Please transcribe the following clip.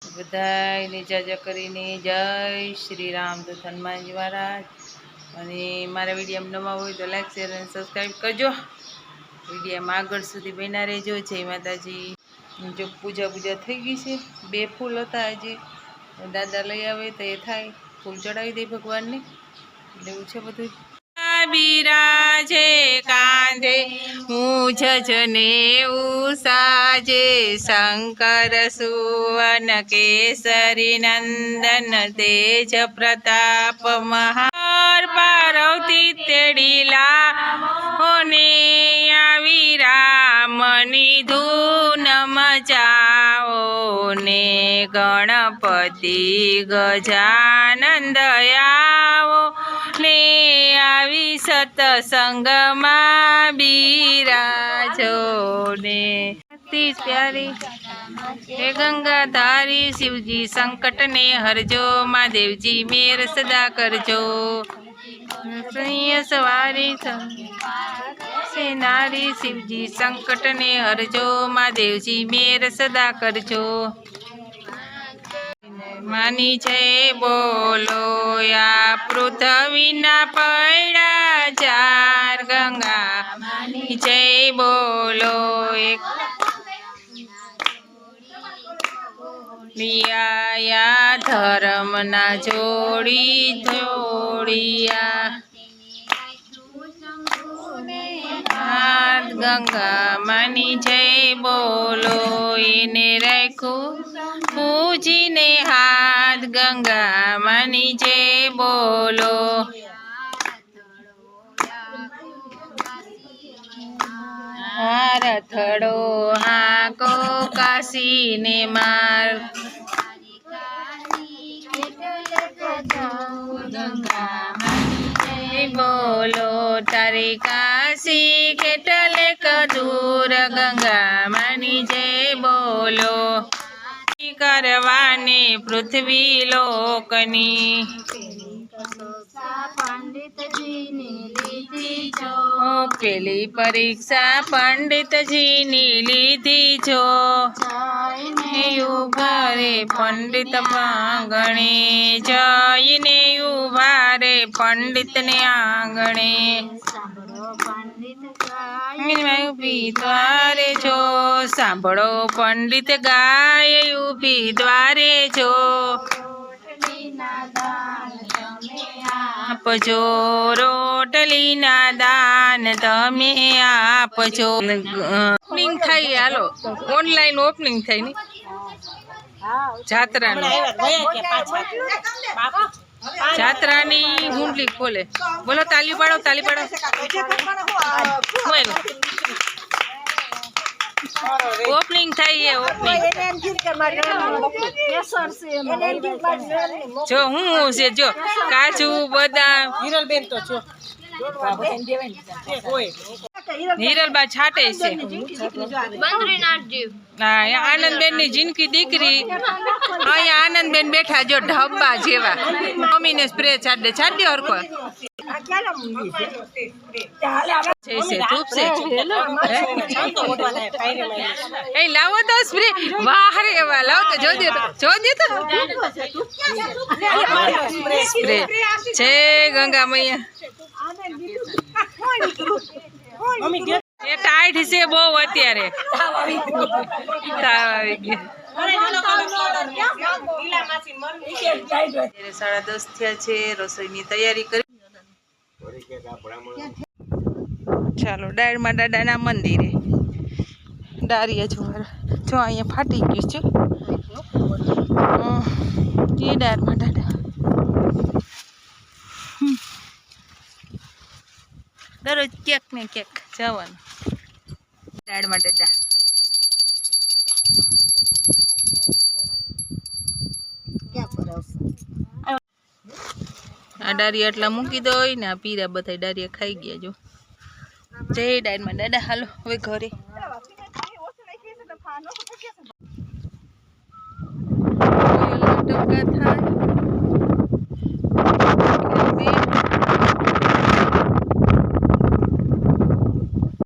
બધાને જાજા કરીને જય શ્રી રામ તો હનુમાનજી મહારાજ અને મારા વિડીયોમાં નવા હોય તો લાઈક શેર અને સબસ્ક્રાઈબ કરજો। વિડીયોમાં આગળ સુધી બન્યા રહેજો। જય માતાજી। જો પૂજા થઈ ગઈ છે। 2 ફૂલ હતા હજી દાદા લઈ આવે તો એ થાય ફૂલ ચડાવી દે ભગવાનને એટલે એવું છે બધું। બિરાજે કાંધે મૂંઝને ઉસાજે શંકર સુવન કેસરી નંદન તેજ પ્રતાપ મહાર પાર્વતી તેડીલા હોને આવી રામની ધૂન મચાવો ને ગણપતિ ગજાનંદ આવો ને આવી સતસંગમાં બિરાજો ને प्यारी हे गंगाधारी शिवजी संकट ने हरजो महादेव जी मेर सदा करजो। सवारी से नारी शिवजी संकट ने हरजो महादेव जी मेर सदा करजो। मानी जय बोलो या पृथ्वी ना पैड़ा चार गंगा मानी जय बोलो एक लिया धर्म ना जोड़ी जोड़िया हाथ गंगा मानी जय बोलो इने रखू पूजी ने हाथ गंगा मानी जय बोलो। हारथड़ो हाको काशी ने मार गंगा मानी जय बोलो तारी काशी केटले दूर गंगा मानी जय बोलो। करवाने पृथ्वी लोकनी पंडित जी ने लीधी जो पेली परीक्षा पंडित जी ने लीधी जो उभारे पंडित आंगणे जयने उभारे पंडित ने आंगणे उभी द्वारे जो सांभळो पंडित गाय उभी द्वारे जो आपजो रोटली ना दान तमे आपजो। ओपनिंग थाई हालो ऑनलाइन ओपनिंग थाई नी जात्रानी हुंडली खोले बोलो ताली पाड़ो ओपनिंग थाई है ओपनिंग जो हूँ से जो काजू बदाम हिरलबेन तो जो हिरलबा छाटे से आनंदबेन नी जिनकी दीकरी अहीं आनंदबेन बैठा जो ढब्बा जेवा मम्मी ने स्प्रे छाट दे और को धूप से ए लावो तो स्प्रे वाह रे वाह लाओ तो जो दे तो स्प्रे छे गंगा मैया ये टाइट से बहु अत्यारे 10:30 થયા છે રસોઈની તૈયારી કરી ચાલો ડાળમાં દાદાના મંદિરે ડારિયા જો અહીંયા ફાટી ગયું છે એ ડાળમાં દાદા દરરોજ ક્યાંક ને ક્યાંક જવાનું દાળમાં દાદા આ ડારિયા એટલા મૂકી દો ને આ પીરા બધા ડારિયા ખાઈ ગયા જો જય ડાળમાં દાદા હાલો હવે ઘરે ટપકા થાય